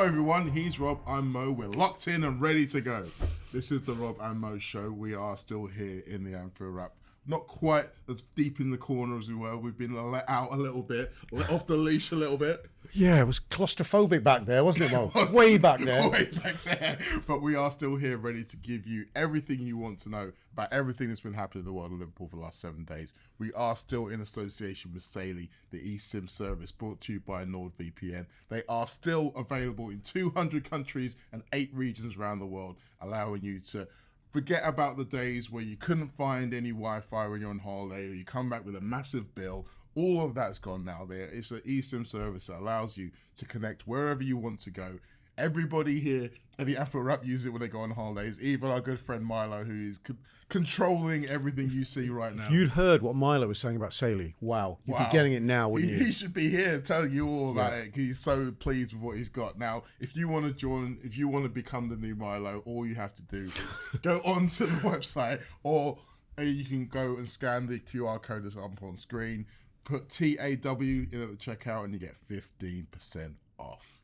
Hello everyone, he's Rob, I'm Mo, we're locked in and ready to go. This is the Rob and Mo show. We are still here in the Anfield Wrap. Not quite as deep in the corner as we were. We've been let out a little bit, let off the leash a little bit. Yeah, it was claustrophobic back there, wasn't it, Mo? Way back there. Way back there. But we are still here ready to give you everything you want to know about everything that's been happening in the world of Liverpool for the last 7 days. We are still in association with Saily, the eSIM service brought to you by NordVPN. They are still available in 200 countries and 8 regions around the world, allowing you to forget about the days where you couldn't find any Wi-Fi when you're on holiday or you come back with a massive bill. All of that's gone now. It's an eSIM service that allows you to connect wherever you want to go. Everybody here at the Anfield Wrap uses it when they go on holidays. Even our good friend Milo, who is controlling everything you see right now. If you'd heard what Milo was saying about Saily, wow. You'd be getting it now, wouldn't you? He should be here telling you all about it. He's so pleased with what he's got. Now, if you want to join, if you want to become the new Milo, all you have to do is go onto the website, or you can go and scan the QR code that's up on screen, put TAW in at the checkout, and you get 15% off.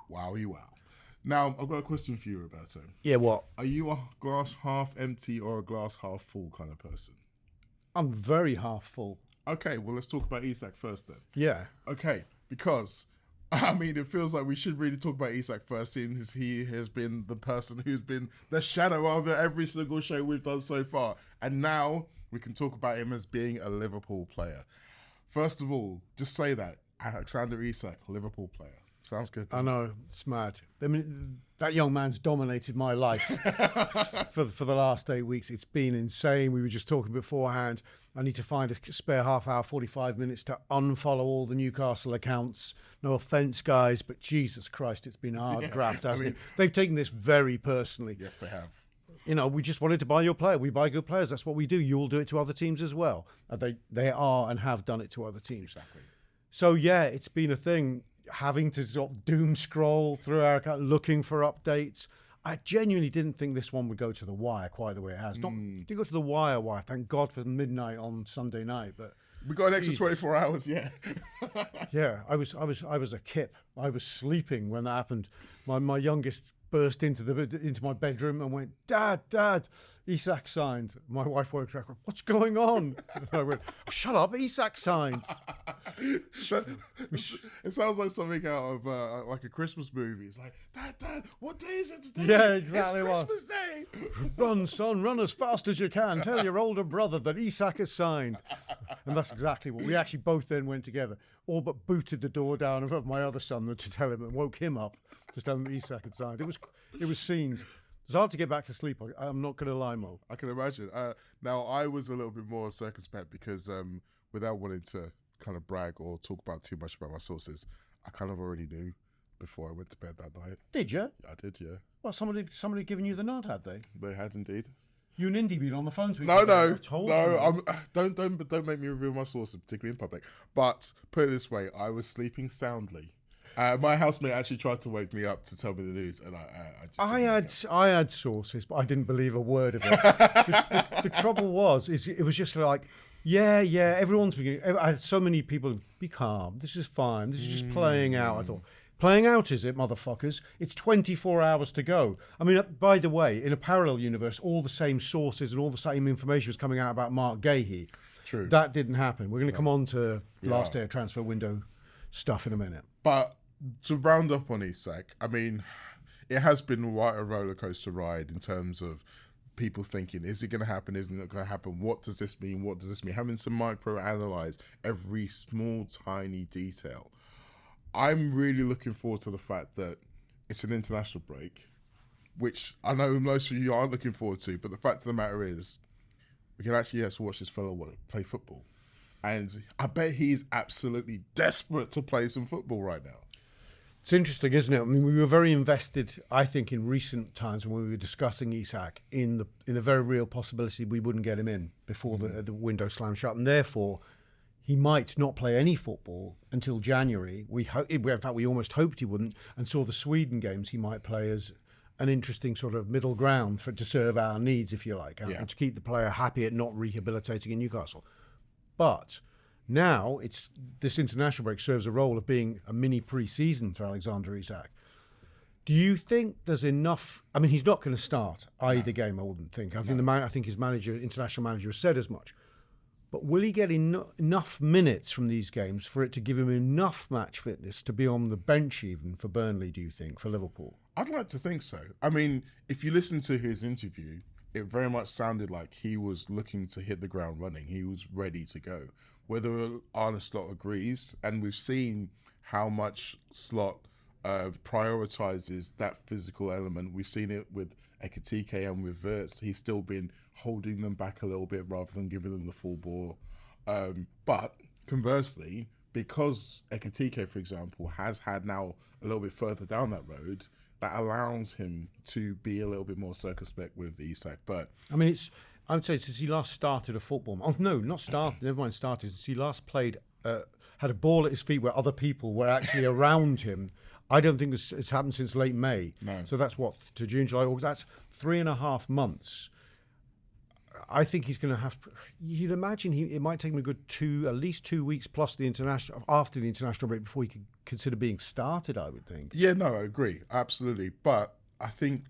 Wowie wow. Now, I've got a question for you, Roberto. Yeah, what? Are you a glass half empty or a glass half full kind of person? I'm very half full. Okay, well, let's talk about Isak first then. Yeah. Okay, because, I mean, it feels like we should really talk about Isak first, seeing as he has been the person who's been the shadow over every single show we've done so far. And now we can talk about him as being a Liverpool player. First of all, just say that. Alexander Isak, Liverpool player. Sounds good. I know, it's mad. I mean, that young man's dominated my life for the last 8 weeks. It's been insane. We were just talking beforehand. I need to find a spare half hour, 45 minutes to unfollow all the Newcastle accounts. No offence, guys, but Jesus Christ, it's been a hard graft, hasn't it? They've taken this very personally. Yes, they have. You know, we just wanted to buy your player. We buy good players. That's what we do. You'll do it to other teams as well. They are and have done it to other teams. Exactly. So, yeah, it's been a thing. Having to sort of doom scroll through our account, looking for updates. I genuinely didn't think this one would go to the wire quite the way it has. Didn't go to the wire. Thank God for midnight on Sunday night. But we got an extra 24 hours. Yeah. Yeah. I was a kip. I was sleeping when that happened. My youngest burst into my bedroom and went, Dad, Isak signed. My wife woke up, what's going on? And I went, oh, shut up, Isak signed. It sounds like something out of like a Christmas movie. It's like, Dad, what day is it today? Yeah, exactly. It's Christmas Day. Run, son, run as fast as you can. Tell your older brother that Isak has signed. And that's exactly what we actually both then went together. All but booted the door down of my other son to tell him and woke him up to tell him that Isak had signed. It was scenes. It was hard to get back to sleep. I'm not going to lie, Mo. I can imagine. Now, I was a little bit more circumspect because without wanting to kind of brag or talk about too much about my sources, I kind of already knew before I went to bed that night. Did you? I did, yeah. Well, somebody given you the nod, had they? They had indeed. You and Indy been on the phone to each other. No. Don't make me reveal my sources, particularly in public. But put it this way, I was sleeping soundly. My housemate actually tried to wake me up to tell me the news, and I had sources, but I didn't believe a word of it. The trouble was, it was just like, yeah, everyone's beginning. I had so many people, be calm, this is fine, this is just playing out. I thought, playing out, is it, motherfuckers? It's 24 hours to go. I mean, by the way, in a parallel universe, all the same sources and all the same information was coming out about Marc Guehi. True. That didn't happen. We're going to come on to last day of transfer window stuff in a minute. But to round up on Isak, I mean, it has been quite a roller coaster ride in terms of people thinking, is it going to happen? Isn't it going to happen? What does this mean? What does this mean? Having to micro-analyze every small, tiny detail. I'm really looking forward to the fact that it's an international break, which I know most of you aren't looking forward to, but the fact of the matter is, we can actually watch this fellow play football. And I bet he's absolutely desperate to play some football right now. It's interesting, isn't it? I mean, we were very invested, I think, in recent times when we were discussing Isak in the very real possibility we wouldn't get him in before the window slammed shut, and therefore he might not play any football until January. In fact, we almost hoped he wouldn't, and saw the Sweden games he might play as an interesting sort of middle ground to serve our needs, if you like, and to keep the player happy at not rehabilitating in Newcastle. But Now, this international break serves a role of being a mini pre-season for Alexander Isak. Do you think there's enough? I mean, he's not going to start either game, I wouldn't think. I think his international manager, has said as much. But will he get enough minutes from these games for it to give him enough match fitness to be on the bench even for Burnley, do you think, for Liverpool? I'd like to think so. I mean, if you listen to his interview, it very much sounded like he was looking to hit the ground running. He was ready to go. Whether Arne Slot agrees, and we've seen how much Slot prioritizes that physical element. We've seen it with Ekitike and with Wirtz. He's still been holding them back a little bit rather than giving them the full ball. But conversely, because Ekitike, for example, has had now a little bit further down that road, that allows him to be a little bit more circumspect with Isak. But I mean, I would say since he last started a football. Oh no, not started. Never mind, started. Since he last played, had a ball at his feet where other people were actually around him. I don't think it's happened since late May. No. So that's what, to June, July, August. That's 3.5 months. I think he's going to have. You'd imagine it might take him at least 2 weeks plus after the international break before he could consider being started, I would think. Yeah, no, I agree, absolutely. But I think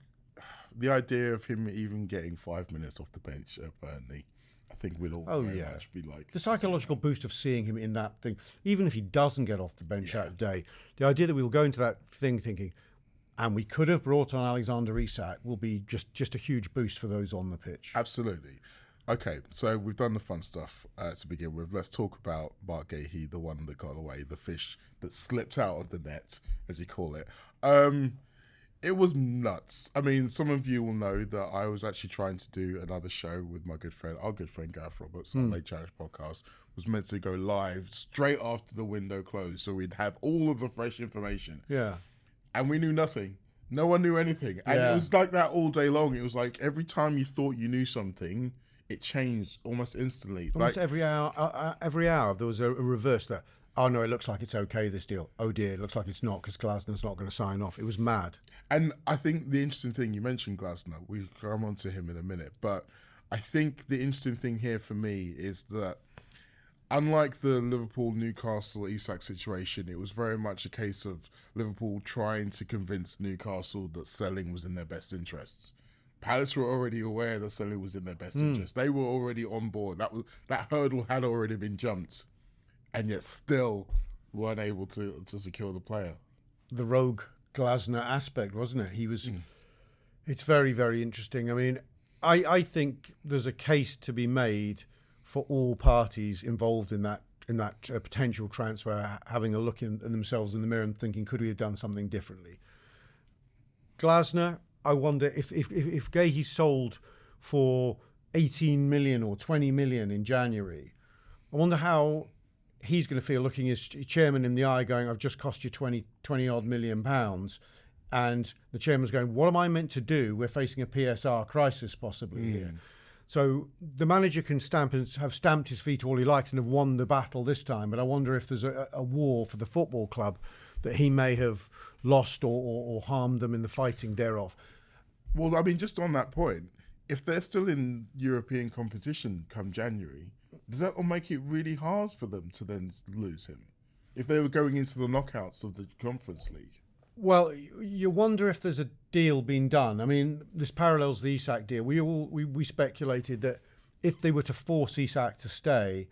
the idea of him even getting 5 minutes off the bench at Burnley, I think we'd all very much be like... The psychological boost of seeing him in that thing, even if he doesn't get off the bench that day, the idea that we'll go into that thing thinking, and we could have brought on Alexander Isak, will be just a huge boost for those on the pitch. Absolutely. Okay, so we've done the fun stuff to begin with. Let's talk about Marc Guehi, the one that got away, the fish that slipped out of the net, as you call it. It was nuts. I mean, some of you will know that I was actually trying to do another show with our good friend Gareth Roberts, our Late Challenge podcast, was meant to go live straight after the window closed, so we'd have all of the fresh information. Yeah. And we knew nothing. No one knew anything. And it was like that all day long. It was like every time you thought you knew something, it changed almost instantly. Almost every hour there was a reverse that, oh no, it looks like it's okay, this deal. Oh dear, it looks like it's not because Glasner's not going to sign off. It was mad. And I think the interesting thing, you mentioned Glasner, we'll come on to him in a minute, but I think the interesting thing here for me is that unlike the Liverpool-Newcastle Isak situation, it was very much a case of Liverpool trying to convince Newcastle that selling was in their best interests. Palace were already aware that selling was in their best interest. They were already on board. That hurdle had already been jumped, and yet still weren't able to secure the player. The rogue Glasner aspect, wasn't it? He was. It's very, very interesting. I mean, I think there's a case to be made for all parties involved in that potential transfer having a look in themselves in the mirror and thinking, could we have done something differently? Glasner, I wonder if Guehi sold for 18 million or 20 million in January, I wonder how he's going to feel looking his chairman in the eye going, I've just cost you 20 odd million pounds. And the chairman's going, what am I meant to do? We're facing a PSR crisis possibly here. So the manager can have stamped his feet all he likes and have won the battle this time. But I wonder if there's a war for the football club that he may have lost or harmed them in the fighting thereof. Well, I mean, just on that point, if they're still in European competition come January, does that make it really hard for them to then lose him? If they were going into the knockouts of the Conference League? Well, you wonder if there's a deal being done. I mean, this parallels the Isak deal. We speculated that if they were to force Isak to stay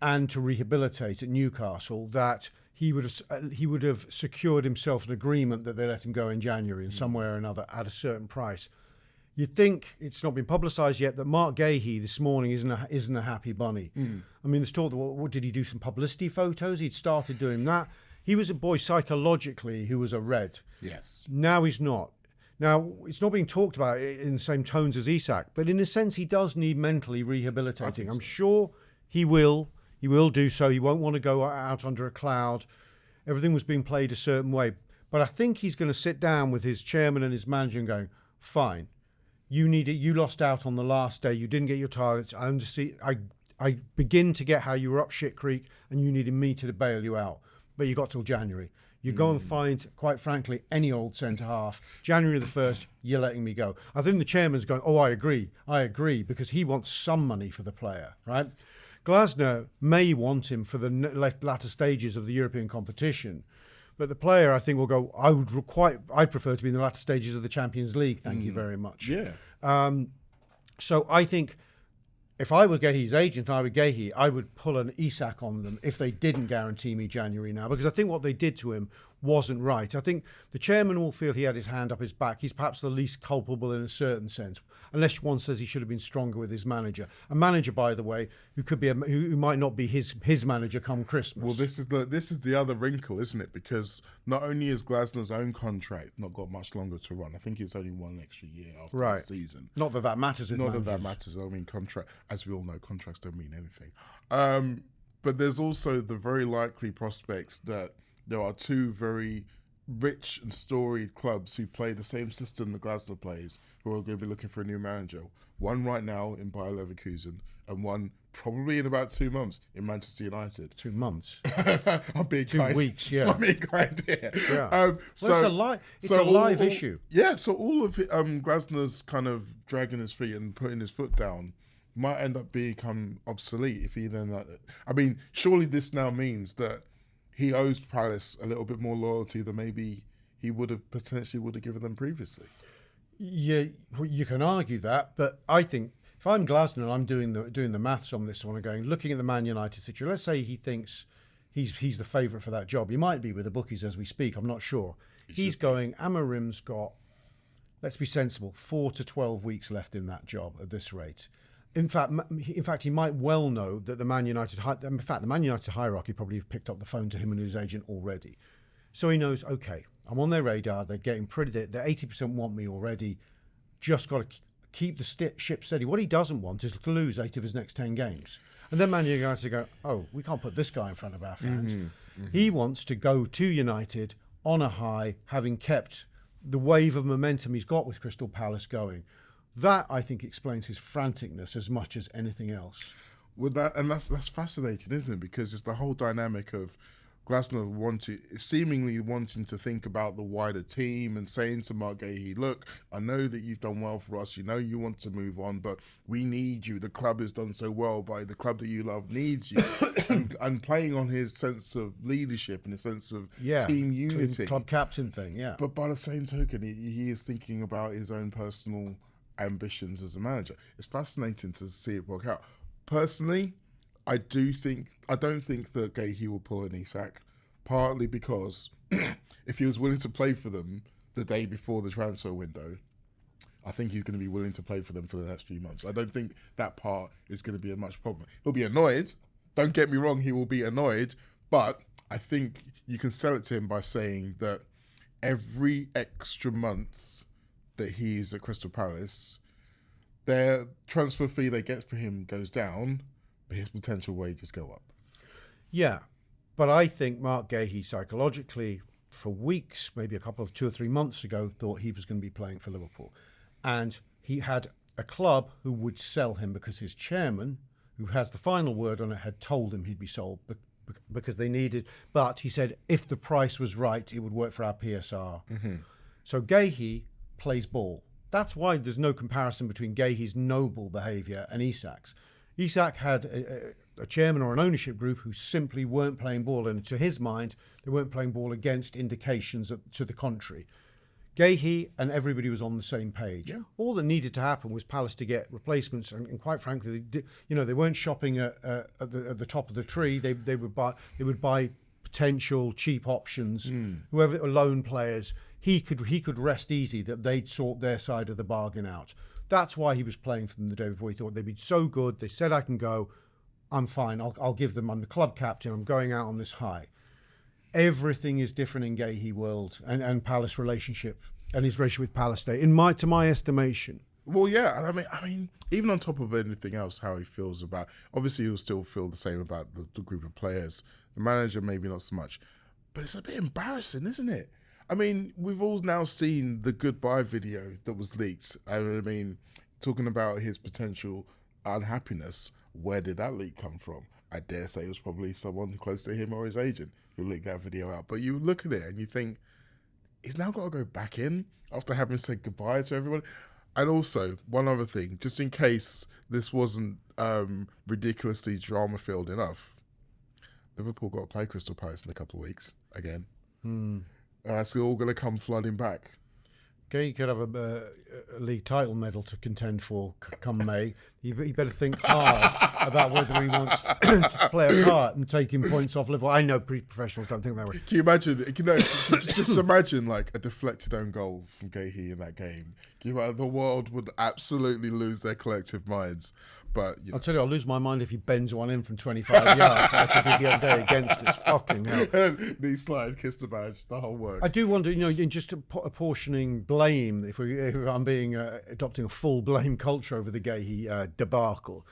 and to rehabilitate at Newcastle, that he would have secured himself an agreement that they let him go in January in some way or another at a certain price. You'd think it's not been publicised yet that Marc Guehi this morning isn't a happy bunny. I mean, there's talk that what did he do some publicity photos? He'd started doing that. He was a boy psychologically who was a red. Yes. Now he's not. Now, it's not being talked about in the same tones as Isak, but in a sense he does need mentally rehabilitating. I'm sure he will. He will do so. He won't want to go out under a cloud. Everything was being played a certain way. But I think he's going to sit down with his chairman and his manager and go, fine, you need it. You lost out on the last day. You didn't get your targets. I begin to get how you were up shit creek and you needed me to bail you out. But you got till January. You go and find, quite frankly, any old centre-half. January the 1st, you're letting me go. I think the chairman's going, oh, I agree, because he wants some money for the player, right? Glasner may want him for the latter stages of the European competition, but the player, I think, will go, I'd prefer to be in the latter stages of the Champions League, thank you very much. Yeah. So I think if I were Guehi's agent, I would pull an Isak on them if they didn't guarantee me January now, because I think what they did to him wasn't right. I think the chairman will feel he had his hand up his back. He's perhaps the least culpable in a certain sense, unless one says he should have been stronger with his manager. A manager, by the way, who might not be his manager come Christmas. Well, this is the other wrinkle, isn't it? Because not only is Glasner's own contract not got much longer to run, I think it's only 1 extra year after the season. Not that matters. Not that matters. I mean, contract, as we all know, contracts don't mean anything. But there's also the very likely prospects that there are two very rich and storied clubs who play the same system that Glasner plays, who are going to be looking for a new manager. One right now in Bayer Leverkusen, and one probably in about 2 months in Manchester United. 2 months. I'm being 2 kind. weeks, yeah. I'm being kind here. Yeah. It's a live issue. Yeah, so all of Glasner's kind of dragging his feet and putting his foot down might end up become obsolete if he then... I mean, surely this now means that he owes Palace a little bit more loyalty than maybe he would have given them previously. Yeah, you can argue that, but I think if I'm Glasner and I'm doing the maths on this one and looking at the Man United situation, let's say he thinks he's the favourite for that job. He might be with the bookies as we speak. I'm not sure. He's going. Amarim's got, let's be sensible, 4 to 12 weeks left in that job at this rate. In fact, he might well know that the Man United hierarchy probably have picked up the phone to him and his agent already. So he knows, okay, I'm on their radar. They're getting they're 80% want me already. Just got to keep the ship steady. What he doesn't want is to lose 8 of his next 10 games. And then Man United go, oh, we can't put this guy in front of our fans. He wants to go to United on a high, having kept the wave of momentum he's got with Crystal Palace going. That, I think, explains his franticness as much as anything else. With that, and that's fascinating, isn't it? Because it's the whole dynamic of Glasner seemingly wanting to think about the wider team and saying to Marc Guehi, look, I know that you've done well for us. You know you want to move on, but we need you. The club has done so well, by the club that you love needs you. and playing on his sense of leadership and his sense of team unity. Club captain thing, yeah. But by the same token, he is thinking about his own personal ambitions as a manager. It's fascinating to see it work out. Personally, I don't think that Guehi will pull an Isak, partly because if he was willing to play for them the day before the transfer window, I think he's going to be willing to play for them for the next few months. I don't think that part is going to be a much problem. He'll be annoyed. Don't get me wrong, he will be annoyed, but I think you can sell it to him by saying that every extra month that he's at Crystal Palace, their transfer fee they get for him goes down, but his potential wages go up. Yeah, but I think Marc Guehi psychologically, for weeks, maybe a couple of 2 or 3 months ago, thought he was going to be playing for Liverpool. And he had a club who would sell him because his chairman, who has the final word on it, had told him he'd be sold because they needed... But he said if the price was right, it would work for our PSR. So Guehi plays ball. That's why there's no comparison between Guehi's noble behaviour and Isak's. Isak had a chairman or an ownership group who simply weren't playing ball, and to his mind, they weren't playing ball against indications to the contrary. Guehi and everybody was on the same page. Yeah. All that needed to happen was Palace to get replacements, and quite frankly, they weren't shopping at the top of the tree. They would buy potential cheap options, whoever loan players. He could rest easy that they'd sort their side of the bargain out. That's why he was playing for them the day before. He thought they'd be so good. They said, I can go. I'm fine. I'll give them. I'm the club captain. I'm going out on this high. Everything is different in Guehi world and Palace relationship and his relationship with Palace Day, to my estimation. Well, yeah, and I mean, even on top of anything else, how he feels about, obviously he'll still feel the same about the group of players. The manager, maybe not so much, but it's a bit embarrassing, isn't it? I mean, we've all now seen the goodbye video that was leaked. I mean, talking about his potential unhappiness, where did that leak come from? I dare say it was probably someone close to him or his agent who leaked that video out. But you look at it and you think, he's now got to go back in after having said goodbye to everyone. And also, one other thing, just in case this wasn't ridiculously drama-filled enough, Liverpool got to play Crystal Palace in a couple of weeks again. It's all going to come flooding back. Okay, you could have a league title medal to contend for come May. You better think hard about whether he wants to play a part and taking points off Liverpool. I know professionals don't think that way. Can you imagine? Just imagine like a deflected own goal from Guehi in that game. The world would absolutely lose their collective minds. But I'll tell you, I'll lose my mind if he bends one in from 25 yards like he did the other day against us. Fucking hell. Knee slide, kiss the badge, the whole works. I do wonder, in just apportioning blame, if I'm adopting a full blame culture over the Guehi debacle.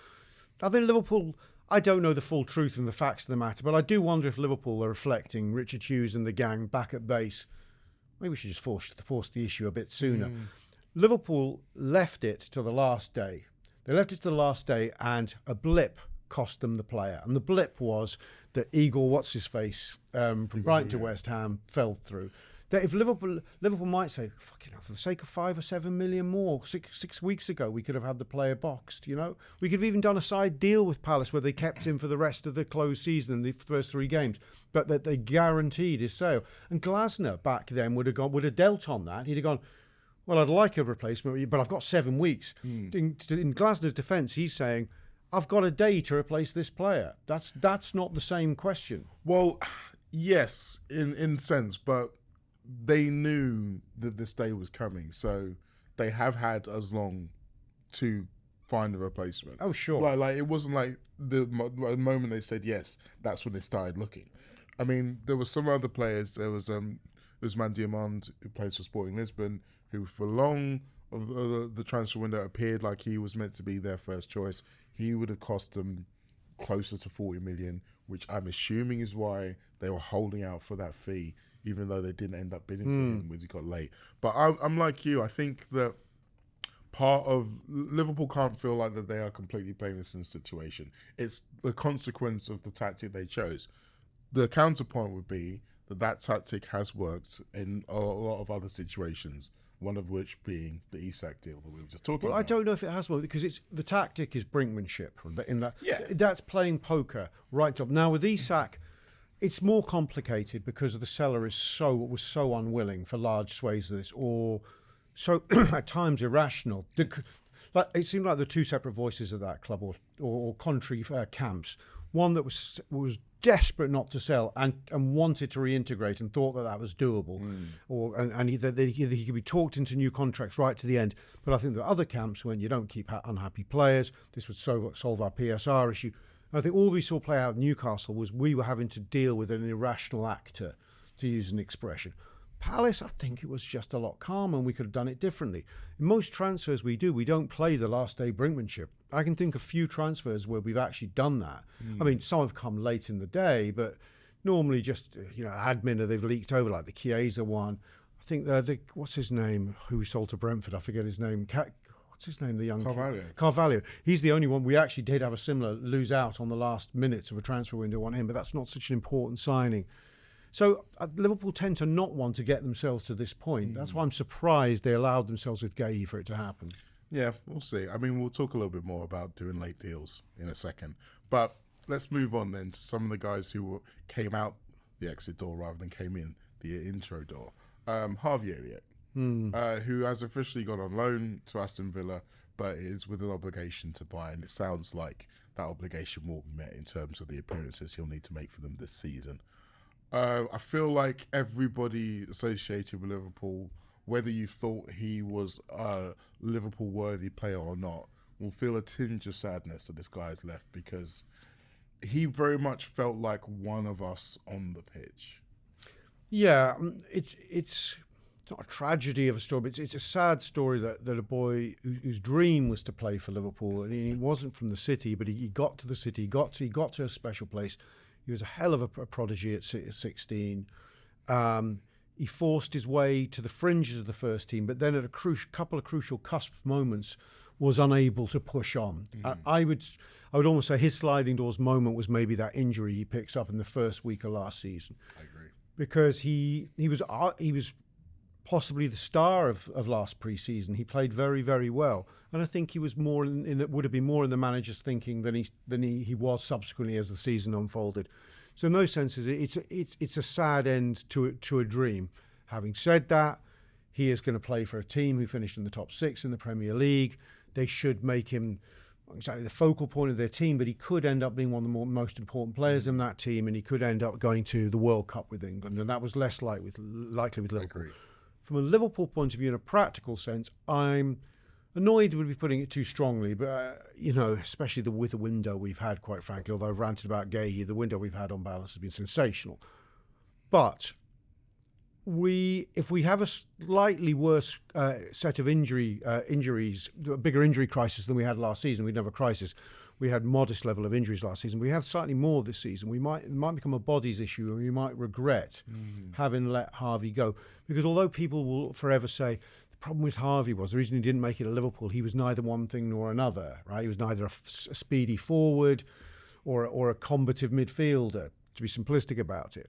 I think Liverpool, I don't know the full truth and the facts of the matter, but I do wonder if Liverpool are reflecting Richard Hughes and the gang back at base. Maybe we should just force the issue a bit sooner. Liverpool left it to the last day. They left it to the last day, and a blip cost them the player. And the blip was that Igor, what's-his-face, from Brighton to West Ham, fell through. That if Liverpool might say, fucking hell, for the sake of 5 or 7 million more, six weeks ago, we could have had the player boxed, We could have even done a side deal with Palace where they kept him for the rest of the closed season in the first 3 games, but that they guaranteed his sale. And Glasner back then would have dealt on that. He'd have gone, well, I'd like a replacement, but I've got 7 weeks. In Glasner's defence, he's saying, I've got a day to replace this player. That's not the same question. Well, yes, in sense, but they knew that this day was coming, so they have had as long to find a replacement. Oh, sure. Like it wasn't like the moment they said yes, that's when they started looking. I mean, there were some other players. There was Usman Diamond, who plays for Sporting Lisbon, who for long of the transfer window appeared like he was meant to be their first choice. He would have cost them closer to 40 million, which I'm assuming is why they were holding out for that fee, even though they didn't end up bidding for him when he got late. But I'm like you. I think that part of Liverpool can't feel like that they are completely blameless in the situation. It's the consequence of the tactic they chose. The counterpoint would be that tactic has worked in a lot of other situations, one of which being the Isak deal that we were just talking about. I don't know if it has worked, because the tactic is brinkmanship. That's playing poker right up. Now with Isak, it's more complicated because the seller was so unwilling for large swathes of this, or so at times irrational. It seemed like the 2 separate voices of that club, or contrary camps. One that was desperate not to sell and wanted to reintegrate and thought that was doable, and he could be talked into new contracts right to the end. But I think the other camps, when you don't keep unhappy players, this would solve our PSR issue. And I think all we saw play out in Newcastle was we were having to deal with an irrational actor, to use an expression. Palace, I think it was just a lot calmer and we could have done it differently. In most transfers we don't play the last day brinkmanship. I can think of few transfers where we've actually done that. I mean, some have come late in the day, but normally just, admin, they've leaked over, like the Chiesa one. I think what's his name, who we sold to Brentford, I forget his name. What's his name, the young Carvalho. He's the only one. We actually did have a similar lose out on the last minutes of a transfer window on him, but that's not such an important signing. So Liverpool tend to not want to get themselves to this point. That's why I'm surprised they allowed themselves with Guehi for it to happen. Yeah, we'll see. I mean, we'll talk a little bit more about doing late deals in a second. But let's move on then to some of the guys who came out the exit door rather than came in the intro door. Harvey Elliott, who has officially gone on loan to Aston Villa, but is with an obligation to buy. And it sounds like that obligation will be met in terms of the appearances he'll need to make for them this season. I feel like everybody associated with Liverpool, whether you thought he was a Liverpool-worthy player or not, will feel a tinge of sadness that this guy has left, because he very much felt like one of us on the pitch. Yeah, it's not a tragedy of a story, but it's a sad story that a boy whose dream was to play for Liverpool, and he wasn't from the city, but he got to the city, he got to a special place. He was a hell of a prodigy at 16. He forced his way to the fringes of the first team, but then at a couple of crucial cusp moments was unable to push on. I would almost say his sliding doors moment was maybe that injury he picks up in the first week of last season. I agree. Because he was possibly the star of last pre-season. He played very, very well, and I think he was more would have been more in the manager's thinking than he was subsequently as the season unfolded. So in those senses, it's a sad end to a dream. Having said that, he is going to play for a team who finished in the top 6 in the Premier League. They should make him not exactly the focal point of their team, but he could end up being one of the most important players in that team, and he could end up going to the World Cup with England, and that was less likely with Liverpool. From a Liverpool point of view, in a practical sense, I'm annoyed would be putting it too strongly, but especially with the window we've had, quite frankly, although I've ranted about Guehi, the window we've had on balance has been sensational. But if we have a slightly worse set of injuries, a bigger injury crisis than we had last season, we'd have a crisis. We had modest level of injuries last season. We have slightly more this season. It might become a bodies issue, and we might regret having let Harvey go. Because although people will forever say the problem with Harvey was the reason he didn't make it at Liverpool, he was neither one thing nor another, right? He was neither a speedy forward or a combative midfielder, to be simplistic about it.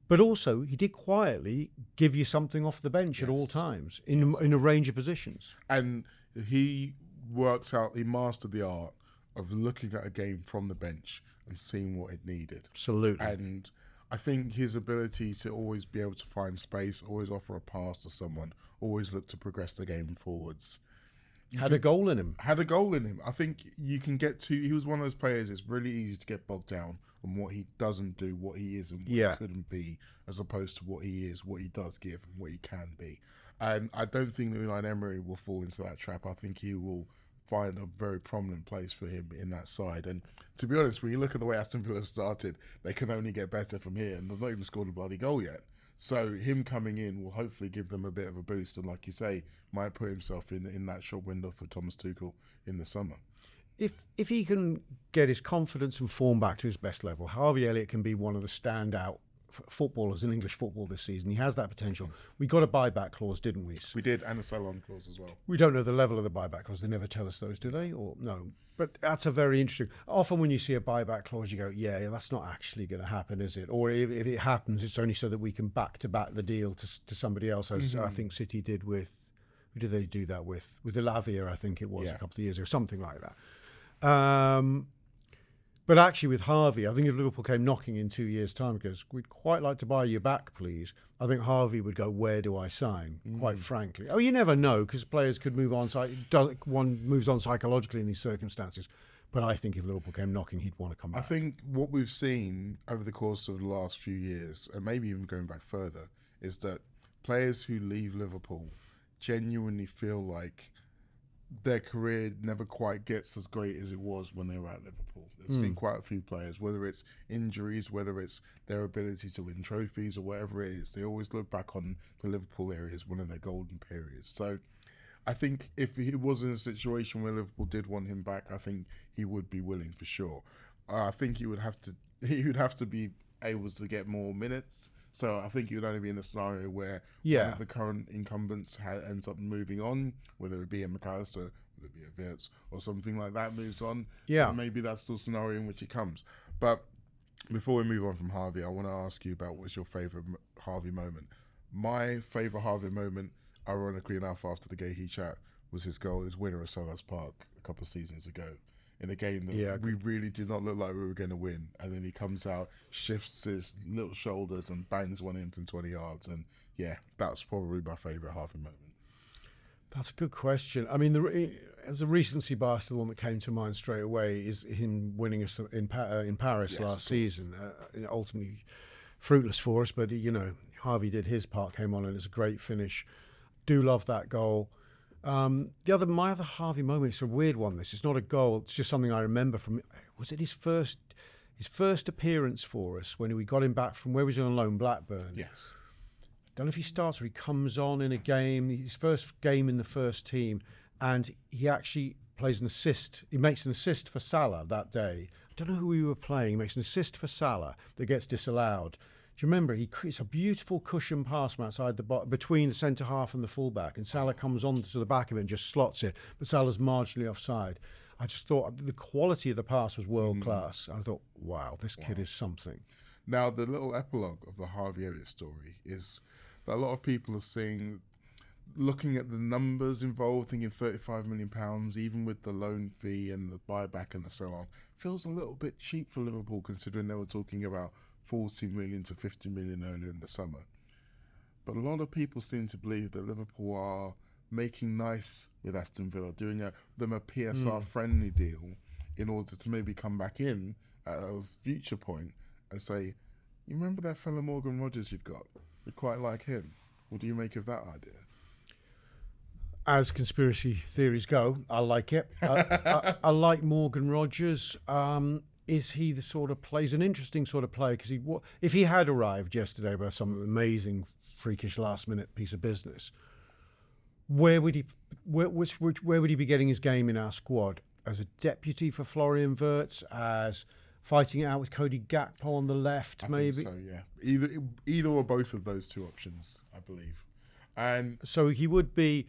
But also, he did quietly give you something off the bench at all times in a range of positions. And he mastered the art of looking at a game from the bench and seeing what it needed. Absolutely. And I think his ability to always be able to find space, always offer a pass to someone, always look to progress the game forwards. Had a goal in him. I think you can he was one of those players, it's really easy to get bogged down on what he doesn't do, what he is and what he couldn't be, as opposed to what he is, what he does give and what he can be. And I don't think that Unai Emery will fall into that trap. I think he will find a very prominent place for him in that side. And to be honest, when you look at the way Aston Villa started, they can only get better from here, and they've not even scored a bloody goal yet. So him coming in will hopefully give them a bit of a boost, and like you say, might put himself in that short window for Thomas Tuchel in the summer. If he can get his confidence and form back to his best level, Harvey Elliott can be one of the standout footballers in English football this season. He has that potential. We got a buyback clause, didn't we? We did, and a sell-on clause as well. We don't know the level of the buyback clause. They never tell us those, do they? Or no? But that's a very interesting. Often when you see a buyback clause, you go, yeah, that's not actually going to happen, is it? Or if it happens, it's only so that we can back-to-back the deal to somebody else, as I think City did with. Who did they do that with? With Lavia, I think it was, a couple of years ago, something like that. But actually with Harvey, I think if Liverpool came knocking in 2 years' time, because we'd quite like to buy you back, please, I think Harvey would go, where do I sign, quite frankly. Oh, you never know, because players could move on. One moves on psychologically in these circumstances. But I think if Liverpool came knocking, he'd want to come back. I think what we've seen over the course of the last few years, and maybe even going back further, is that players who leave Liverpool genuinely feel like their career never quite gets as great as it was when they were at Liverpool. I've seen quite a few players, whether it's injuries, whether it's their ability to win trophies or whatever it is, they always look back on the Liverpool era as one of their golden periods. So I think if he was in a situation where Liverpool did want him back, I think he would be willing for sure. I think he would have to be able to get more minutes. So I think he would only be in a scenario where one of the current incumbents ends up moving on, whether it be a McAllister, whether it be a Wirtz, or something like that moves on. Yeah, maybe that's the scenario in which he comes. But before we move on from Harvey, I want to ask you about what's your favourite Harvey moment. My favourite Harvey moment, ironically enough, after the Guehi chat, was his goal, his winner at Selhurst Park a couple of seasons ago, in a game that we really did not look like we were going to win. And then he comes out, shifts his little shoulders and bangs one in from 20 yards. And yeah, that's probably my favourite Harvey moment. That's a good question. I mean, as a recency bias, the one that came to mind straight away is him winning us in Paris last season. Ultimately fruitless for us, but, Harvey did his part, came on, and it's a great finish. Do love that goal. My other Harvey moment, it's a weird one. This is not a goal. It's just something I remember from. Was it his first appearance for us when we got him back from where was he on loan, Blackburn? Yes. Don't know if he starts or he comes on in a game. His first game in the first team, and he actually plays an assist. He makes an assist for Salah that day. I don't know who we were playing. He makes an assist for Salah that gets disallowed. Do you remember? It's a beautiful cushion pass from outside between the centre half and the fullback, and Salah comes on to the back of it and just slots it, but Salah's marginally offside. I just thought the quality of the pass was world class. I thought, wow, this kid is something. Now, the little epilogue of the Harvey Elliott story is that a lot of people are seeing, looking at the numbers involved, thinking £35 million, even with the loan fee and the buyback and so on, feels a little bit cheap for Liverpool, considering they were talking about 40 million to 50 million earlier in the summer. But a lot of people seem to believe that Liverpool are making nice with Aston Villa, doing them a PSR-friendly deal in order to maybe come back in at a future point and say, you remember that fellow Morgan Rogers you've got? We quite like him. What do you make of that idea? As conspiracy theories go, I like it. I like Morgan Rogers. Is he the sort of player? He's an interesting sort of player because if he had arrived yesterday by some amazing, freakish last-minute piece of business, where would he be getting his game in our squad? As a deputy for Florian Wirtz, as fighting it out with Cody Gakpo on the left, maybe. I think so, yeah. Either or both of those two options, I believe. And so he would be.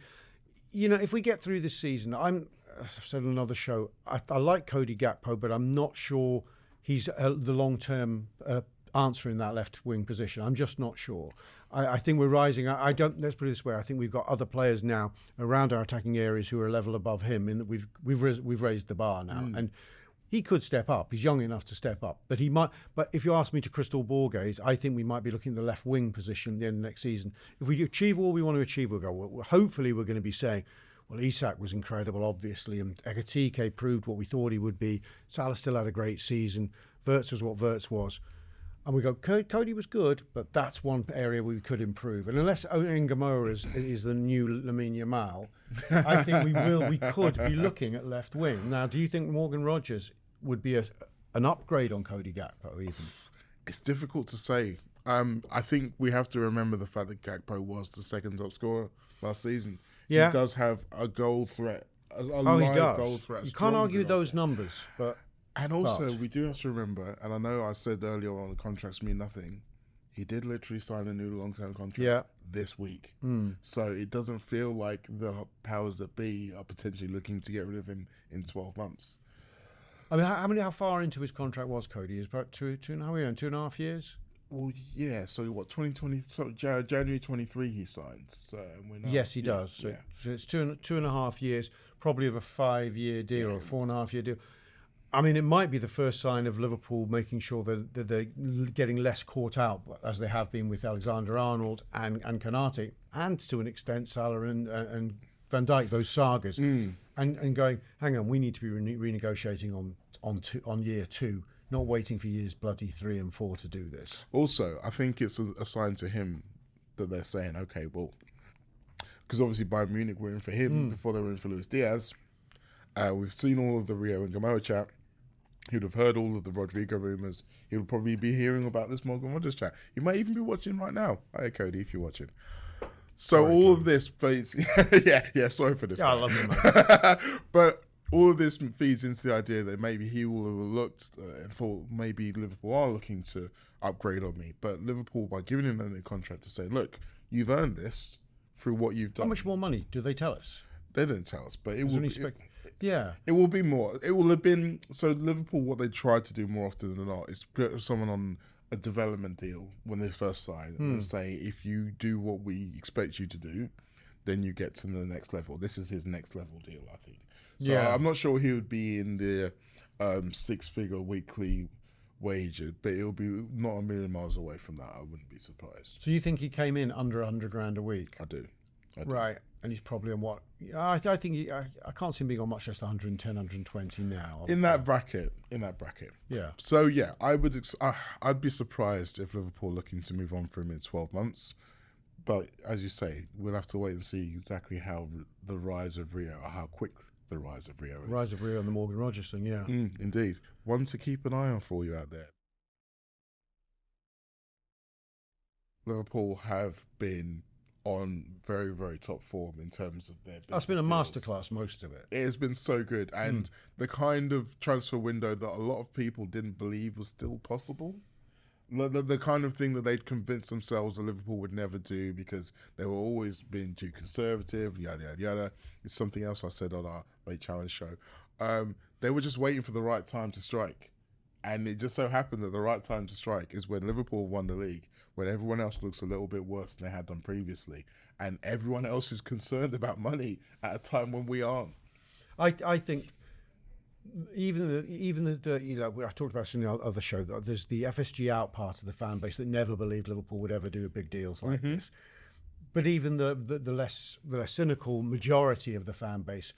If we get through this season, as I've said on another show, I like Cody Gakpo, but I'm not sure he's the long-term answer in that left wing position. I'm just not sure. I think we're rising. Let's put it this way. I think we've got other players now around our attacking areas who are a level above him, in that we've raised the bar now, and he could step up. He's young enough to step up, but he might. But if you ask me to crystal ball gaze, I think we might be looking at the left wing position at the end of next season. If we achieve all we want to achieve, hopefully we're going to be saying, well, Isak was incredible, obviously, and Ekitike proved what we thought he would be. Salah still had a great season. Wirtz was what Wirtz was. And we go, Cody was good, but that's one area we could improve. And unless Ngamoura is the new Lamine Yamal, I think we could be looking at left wing. Now, do you think Morgan Rogers would be an upgrade on Cody Gakpo even? It's difficult to say. I think we have to remember the fact that Gakpo was the second top scorer last season. Yeah. He does have a goal threat, a he live does. goal threat. You can't argue those numbers, but... And also, we do have to remember, and I know I said earlier on, the contracts mean nothing. He did literally sign a new long-term contract this week. So it doesn't feel like the powers that be are potentially looking to get rid of him in 12 months. I mean, how far into his contract was Cody? Is about 2.5 years? Well, yeah. So what? 2020, January 23, he signed. So we're not, yes, he does. So it's 2.5 years, probably of a 5-year deal or a 4.5-year deal. I mean, it might be the first sign of Liverpool making sure that they're getting less caught out, as they have been with Alexander Arnold and Konate, and to an extent Salah and Van Dijk, those sagas, and going, hang on, we need to be renegotiating on year 2, not waiting for years bloody 3 and 4 to do this. Also, I think it's a sign to him that they're saying, okay, well, because obviously Bayern Munich were in for him before they were in for Luis Diaz. We've seen all of the Rio and Gamoa chat. He would have heard all of the Rodrigo rumours. He would probably be hearing about this Morgan Rogers chat. He might even be watching right now. Hi, Cody, if you're watching. So sorry, all Cody. Of this feeds... yeah, sorry for this. Yeah, I love him, man. But all of this feeds into the idea that maybe he will have looked and thought maybe Liverpool are looking to upgrade on me. But Liverpool, by giving him a new contract to say, look, you've earned this through what you've done. How much more money do they tell us? They didn't tell us, but it will be... It will be more. It will have been... So Liverpool, what they tried to do more often than not is put someone on a development deal when they first sign and say, if you do what we expect you to do, then you get to the next level. This is his next level deal, I think. So I'm not sure he would be in the 6-figure weekly wage, but it'll be not a million miles away from that. I wouldn't be surprised. So you think he came in under $100,000 a week? I do. Right. And he's probably on what? I think I can't see him being on much less than 110, 120 now. In that bracket. Yeah. So yeah, I'd be surprised if Liverpool looking to move on from him in 12 months. But as you say, we'll have to wait and see exactly how the rise of Rio, or how quick the rise of Rio is. Rise of Rio and the Morgan Rogers thing, yeah. Indeed. One to keep an eye on for you out there. Liverpool have been on very, very top form in terms of their business. That's been a deals. masterclass, most of it. It has been so good. And the kind of transfer window that a lot of people didn't believe was still possible. The kind of thing that they'd convinced themselves that Liverpool would never do because they were always being too conservative, yada, yada, yada. It's something else I said on our late challenge show. They were just waiting for the right time to strike. And it just so happened that the right time to strike is when Liverpool won the league, when everyone else looks a little bit worse than they had done previously. And everyone else is concerned about money at a time when we aren't. I think even the you know, I talked about this in the other show, that there's the FSG out part of the fan base that never believed Liverpool would ever do big deals like this. But even the less cynical majority of the fan base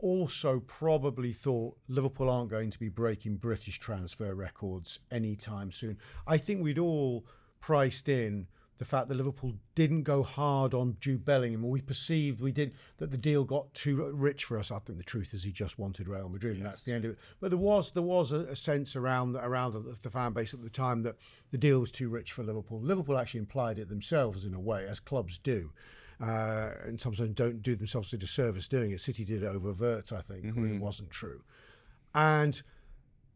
also probably thought Liverpool aren't going to be breaking British transfer records anytime soon. I think we'd all priced in the fact that Liverpool didn't go hard on Jude Bellingham, or we perceived we did, that the deal got too rich for us. I think the truth is he just wanted Real Madrid, and that's the end of it. But there was a sense around the fan base at the time that the deal was too rich for Liverpool. Liverpool actually implied it themselves in a way, as clubs do. And sometimes don't do themselves a disservice doing it. City did it over Verts, I think, when it wasn't true. And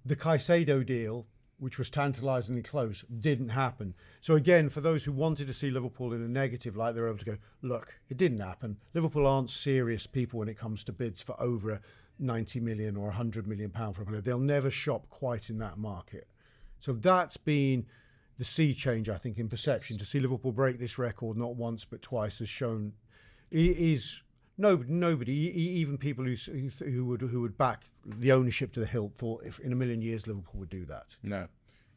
the Caicedo deal, which was tantalisingly close, didn't happen. So again, for those who wanted to see Liverpool in a negative light, they were able to go, look, it didn't happen. Liverpool aren't serious people when it comes to bids for over 90 million or 100 million pound for a player. They'll never shop quite in that market. So that's been the sea change, I think, in perception. To see Liverpool break this record not once but twice has shown is nobody, even people who would back the ownership to the hilt, thought if in a million years Liverpool would do that. No,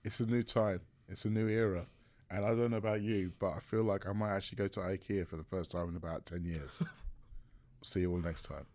it's a new time, it's a new era, and I don't know about you, but I feel like I might actually go to IKEA for the first time in about 10 years. See you all next time.